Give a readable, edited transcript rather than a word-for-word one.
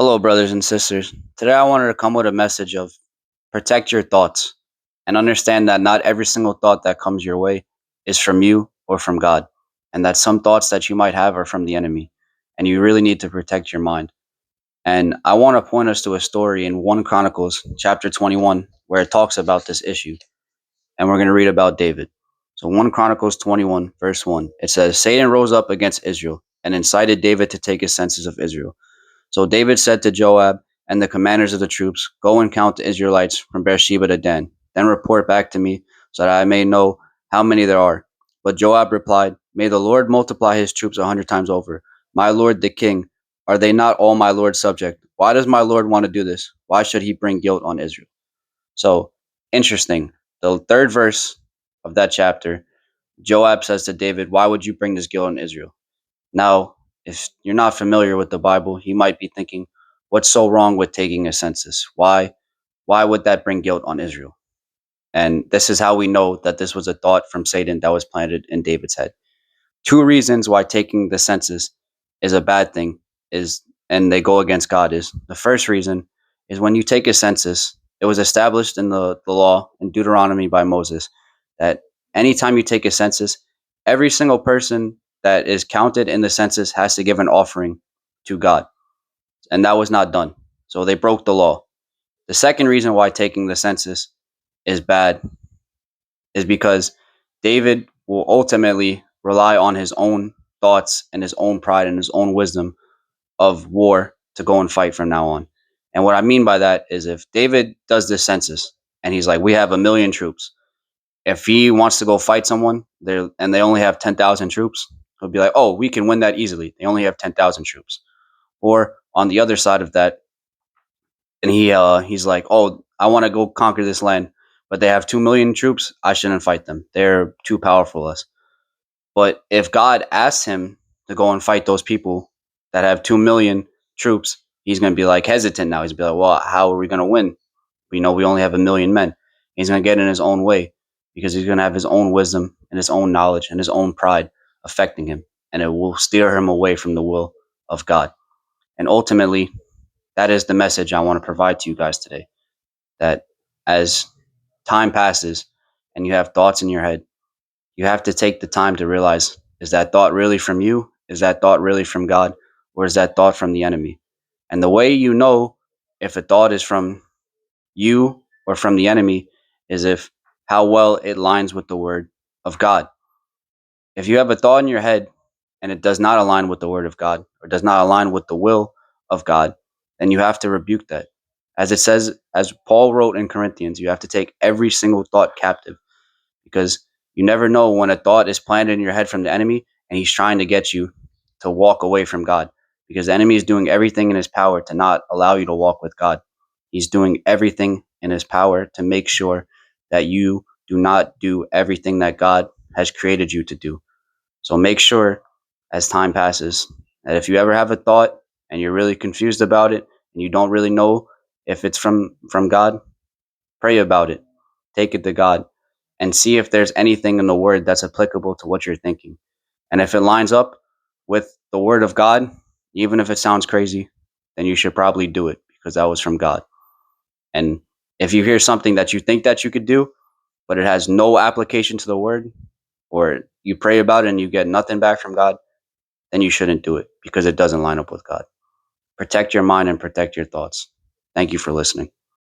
Hello, brothers and sisters. Today I wanted to come with a message of protect your thoughts and understand that not every single thought that comes your way is from you or from God, and that some thoughts that you might have are from the enemy, and you really need to protect your mind. And I want to point us to a story in 1 Chronicles chapter 21 where it talks about this issue, and we're going to read about David. So 1 Chronicles 21 verse 1, it says, Satan rose up against Israel and incited David to take his census of Israel. So David said to Joab and the commanders of the troops, Go and count the Israelites from Beersheba to Dan. Then report back to me so that I may know how many there are. But Joab replied, May the Lord multiply his troops 100 times over. My lord the king, are they not all my lord's subject? Why does my lord want to do this? Why should he bring guilt on Israel? So interesting. The third verse of that chapter, Joab says to David, Why would you bring this guilt on Israel? Now, if you're not familiar with the Bible, you might be thinking, what's so wrong with taking a census? Why would that bring guilt on Israel? And this is how we know that this was a thought from Satan that was planted in David's head. Two reasons why taking the census is a bad thing is and they go against God is the first reason is when you take a census, it was established in the law in Deuteronomy by Moses that anytime you take a census, every single person that is counted in the census has to give an offering to God. And that was not done. So they broke the law. The second reason why taking the census is bad is because David will ultimately rely on his own thoughts and his own pride and his own wisdom of war to go and fight from now on. And what I mean by that is if David does this census and he's like, we have 1,000,000 troops. If he wants to go fight someone there and they only have 10,000 troops, he'll be like, oh, we can win that easily. They only have 10,000 troops. Or on the other side of that, and he's like, oh, I want to go conquer this land, but they have 2,000,000 troops. I shouldn't fight them. They're too powerful us. But if God asks him to go and fight those people that have 2,000,000 troops, he's going to be like hesitant now. He's going to be like, well, how are we going to win? We know we only have 1,000,000 men. He's going to get in his own way because he's going to have his own wisdom and his own knowledge and his own pride affecting him. And it will steer him away from the will of God. And ultimately, that is the message I want to provide to you guys today. That as time passes and you have thoughts in your head, you have to take the time to realize, is that thought really from you? Is that thought really from God? Or is that thought from the enemy? And the way you know if a thought is from you or from the enemy is if how well it lines with the word of God. If you have a thought in your head and it does not align with the word of God or does not align with the will of God, then you have to rebuke that. As it says, as Paul wrote in Corinthians, you have to take every single thought captive because you never know when a thought is planted in your head from the enemy and he's trying to get you to walk away from God because the enemy is doing everything in his power to not allow you to walk with God. He's doing everything in his power to make sure that you do not do everything that God has created you to do. So make sure as time passes that if you ever have a thought and you're really confused about it and you don't really know if it's from God, pray about it. Take it to God and see if there's anything in the word that's applicable to what you're thinking. And if it lines up with the word of God, even if it sounds crazy, then you should probably do it because that was from God. And if you hear something that you think that you could do, but it has no application to the word, or you pray about it and you get nothing back from God, then you shouldn't do it because it doesn't line up with God. Protect your mind and protect your thoughts. Thank you for listening.